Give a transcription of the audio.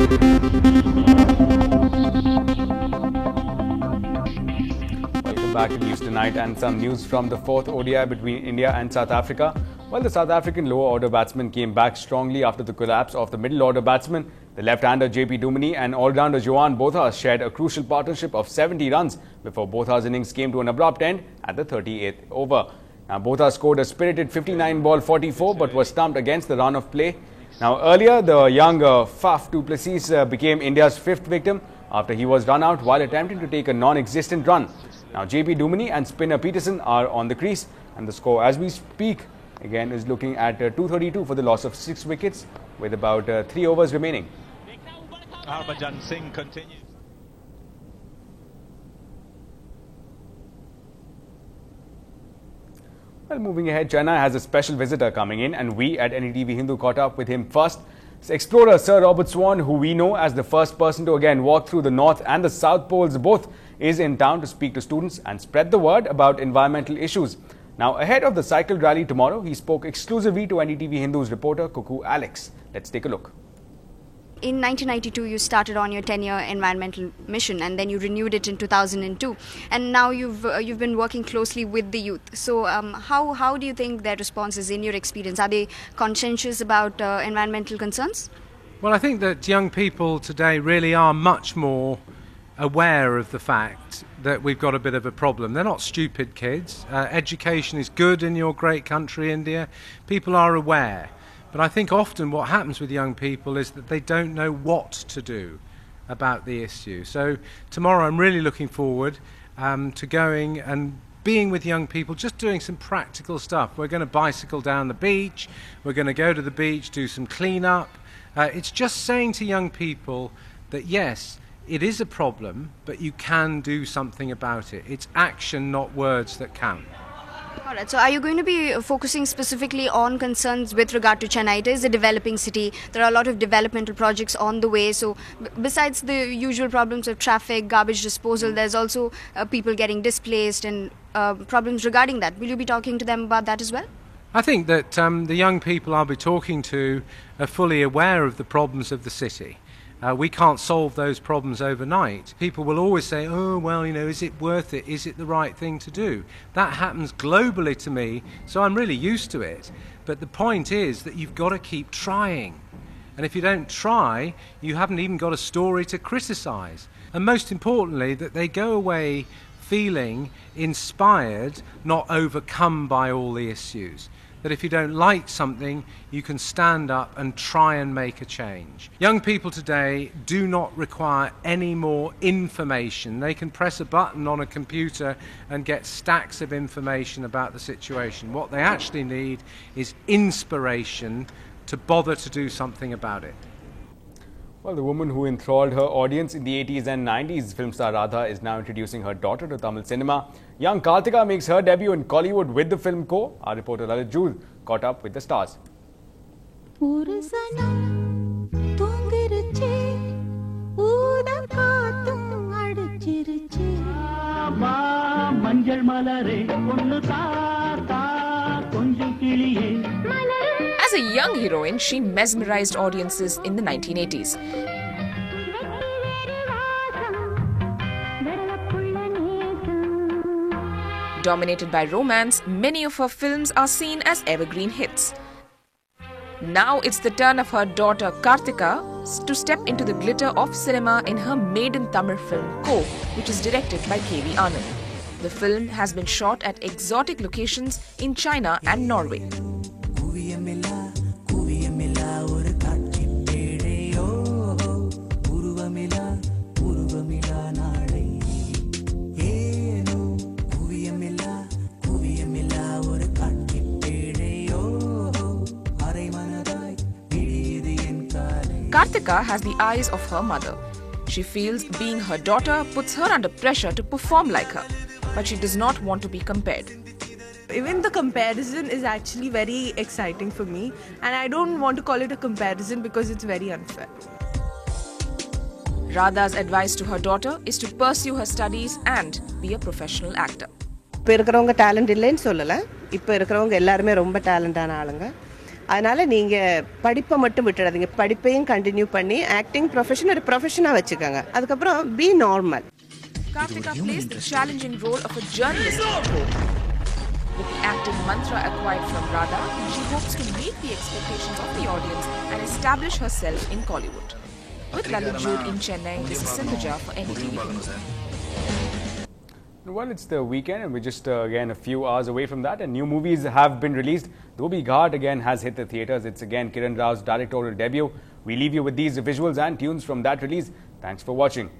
Welcome back to News Tonight, and some news from the fourth ODI between India and South Africa. Well, the South African lower order batsman came back strongly after the collapse of the middle order batsman. The left-hander JP Duminy and all-rounder Johan Botha shared a crucial partnership of 70 runs before Botha's innings came to an abrupt end at the 38th over. Now, Botha scored a spirited 59 ball 44 but was stumped against the run of play. Now, earlier, the young Faf du Plessis became India's fifth victim after he was run out while attempting to take a non-existent run. Now, JP Duminy and spinner Peterson are on the crease, and the score as we speak again is looking at 232 for the loss of 6 wickets with about 3 overs remaining. Harbhajan Singh continues. Well, moving ahead, Chennai has a special visitor coming in, and we at NDTV Hindu caught up with him first. Explorer Sir Robert Swan, who we know as the first person to again walk through the North and the South Poles both, is in town to speak to students and spread the word about environmental issues. Now, ahead of the cycle rally tomorrow, he spoke exclusively to NDTV Hindu's reporter Kuku Alex. Let's take a look. In 1992, you started on your 10-year environmental mission, and then you renewed it in 2002. And now you've been working closely with the youth. So how do you think their response is in your experience? Are they conscientious about environmental concerns? Well, I think that young people today really are much more aware of the fact that we've got a bit of a problem. They're not stupid kids. Education is good in your great country, India. People are aware. But I think often what happens with young people is that they don't know what to do about the issue. So tomorrow I'm really looking forward to going and being with young people, just doing some practical stuff. We're going to bicycle down the beach. We're going to go to the beach, do some clean-up. It's just saying to young people that yes, it is a problem, but you can do something about it. It's action, not words, that count. All right, so are you going to be focusing specifically on concerns with regard to Chennai? It is a developing city. There are a lot of developmental projects on the way. So besides the usual problems of traffic, garbage disposal, there's also people getting displaced and problems regarding that. Will you be talking to them about that as well? I think that the young people I'll be talking to are fully aware of the problems of the city. We can't solve those problems overnight. People will always say, oh, well, you know, is it worth it? Is it the right thing to do? That happens globally to me, so I'm really used to it. But the point is that you've got to keep trying. And if you don't try, you haven't even got a story to criticize. And most importantly, that they go away feeling inspired, not overcome by all the issues. That if you don't like something, you can stand up and try and make a change. Young people today do not require any more information. They can press a button on a computer and get stacks of information about the situation. What they actually need is inspiration to bother to do something about it. Well, the woman who enthralled her audience in the 80s and 90s, film star Radha, is now introducing her daughter to Tamil cinema. Young Kartika makes her debut in Kollywood with the film Co. Our reporter Lalit Jood caught up with the stars. As a young heroine, she mesmerized audiences in the 1980s. Dominated by romance, many of her films are seen as evergreen hits. Now it's the turn of her daughter Kartika to step into the glitter of cinema in her maiden Tamil film Co, which is directed by K.V. Anand. The film has been shot at exotic locations in China and Norway. Kartika has the eyes of her mother. She feels being her daughter puts her under pressure to perform like her, but she does not want to be compared. Even the comparison is actually very exciting for me, and I don't want to call it a comparison because it's very unfair. Radha's advice to her daughter is to pursue her studies and be a professional actor. இப்போ இருக்கிறவங்க talent இல்லைன்னு சொல்லலை. இப்போ இருக்கிறவங்க எல்லாருமே ரொம்ப டேலண்டான ஆளுங்க. அதனால் நீங்கள் படிப்பை மட்டும் விட்டுடாதீங்க, படிப்பையும் கண்டினியூ பண்ணி ஆக்டிங் ப்ரொஃபஷன் ஒரு ப்ரொஃபஷனாக வச்சுக்கோங்க. அதுக்கப்புறம் B normal. Kartika plays the challenging role of a journalist in court. With the acting mantra acquired from Radha, she hopes to meet the expectations of the audience and establish herself in Kollywood. With Lalit Jude in Chennai, this is Sindhuja for NDTV. Well, it's the weekend and we're just again a few hours away from that, and new movies have been released. Dhobi Ghat again has hit the theatres. It's again Kiran Rao's directorial debut. We leave you with these visuals and tunes from that release. Thanks for watching.